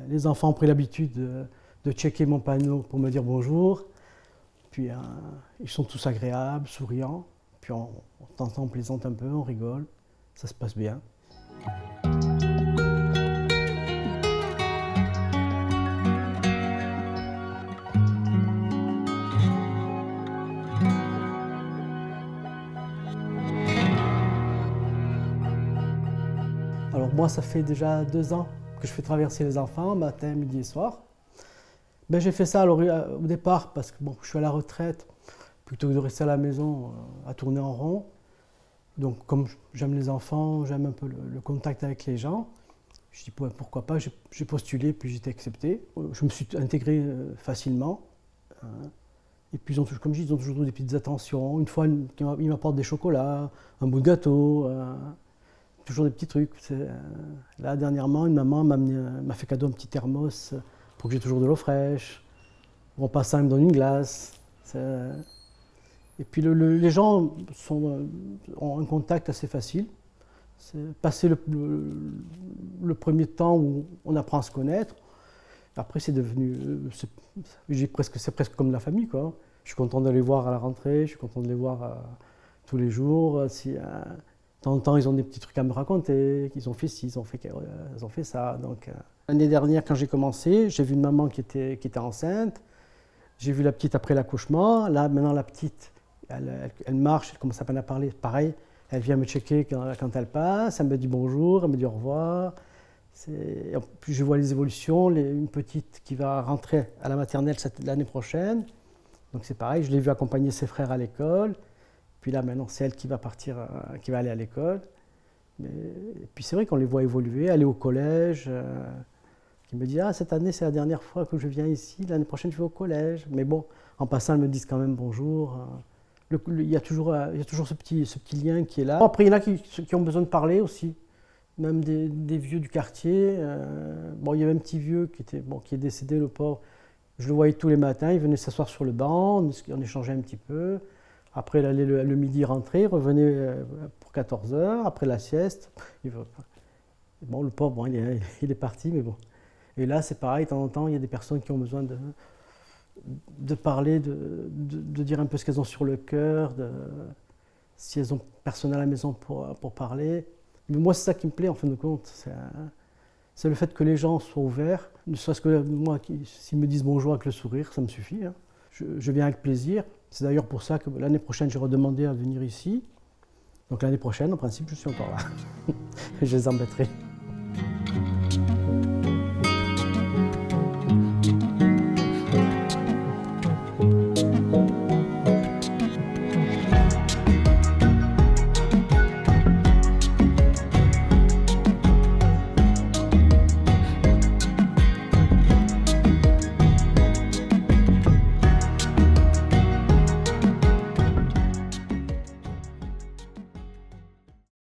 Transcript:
Les enfants ont pris l'habitude de checker mon panneau pour me dire bonjour. Puis ils sont tous agréables, souriants. Puis on t'entend, on plaisante un peu, on rigole. Ça se passe bien. Alors moi, ça fait déjà 2 ans que je fais traverser les enfants, matin, midi et soir. Ben, j'ai fait ça alors, au départ parce que bon, je suis à la retraite, plutôt que de rester à la maison à tourner en rond. Donc comme j'aime les enfants, j'aime un peu le contact avec les gens, je dis ouais, pourquoi pas, j'ai postulé, puis j'ai été accepté. Je me suis intégré facilement. Et puis comme je dis, ils ont toujours des petites attentions. Une fois, ils m'apportent des chocolats, un bout de gâteau. Toujours des petits trucs. Là, dernièrement, une maman m'a fait cadeau un petit thermos pour que j'ai toujours de l'eau fraîche. En passant, elle me donne une glace. Et puis les gens ont un contact assez facile. Passer le premier temps où on apprend à se connaître. Après, c'est devenu, c'est presque comme la famille, quoi. Je suis content de les voir à la rentrée, je suis content de les voir tous les jours. Si, de temps en temps, ils ont des petits trucs à me raconter, qu'ils ont fait ci, ils ont fait ça. Donc, l'année dernière, quand j'ai commencé, j'ai vu une maman qui était enceinte. J'ai vu la petite après l'accouchement. Là, maintenant, la petite, elle marche, elle commence à peine à parler. Pareil, elle vient me checker quand elle passe, elle me dit bonjour, elle me dit au revoir. Puis je vois les évolutions, une petite qui va rentrer à la maternelle l'année prochaine. Donc c'est pareil, je l'ai vu accompagner ses frères à l'école. Puis là, maintenant, c'est elle qui va partir, qui va aller à l'école. Et puis c'est vrai qu'on les voit évoluer, aller au collège. Qui me dit, ah, cette année, c'est la dernière fois que je viens ici, l'année prochaine, je vais au collège. Mais bon, en passant, elles me disent quand même bonjour. Il y a toujours ce petit lien qui est là. Après, il y en a qui ont besoin de parler aussi. Même des vieux du quartier. Bon, il y avait un petit vieux qui est décédé, le pauvre. Je le voyais tous les matins, il venait s'asseoir sur le banc, on échangeait un petit peu. Après, il allait le midi rentrer, il revenait pour 14 h, après la sieste. Bon, le pauvre, bon, il est parti, mais bon. Et là, c'est pareil, de temps en temps, il y a des personnes qui ont besoin de parler, de dire un peu ce qu'elles ont sur le cœur, si elles ont personne à la maison pour parler. Mais moi, c'est ça qui me plaît, en fin de compte. C'est le fait que les gens soient ouverts. Ne serait-ce que moi, s'ils me disent bonjour avec le sourire, ça me suffit. Hein. Je viens avec plaisir. C'est d'ailleurs pour ça que l'année prochaine, j'ai redemandé à venir ici. Donc l'année prochaine, en principe, je suis encore là. Je les embêterai.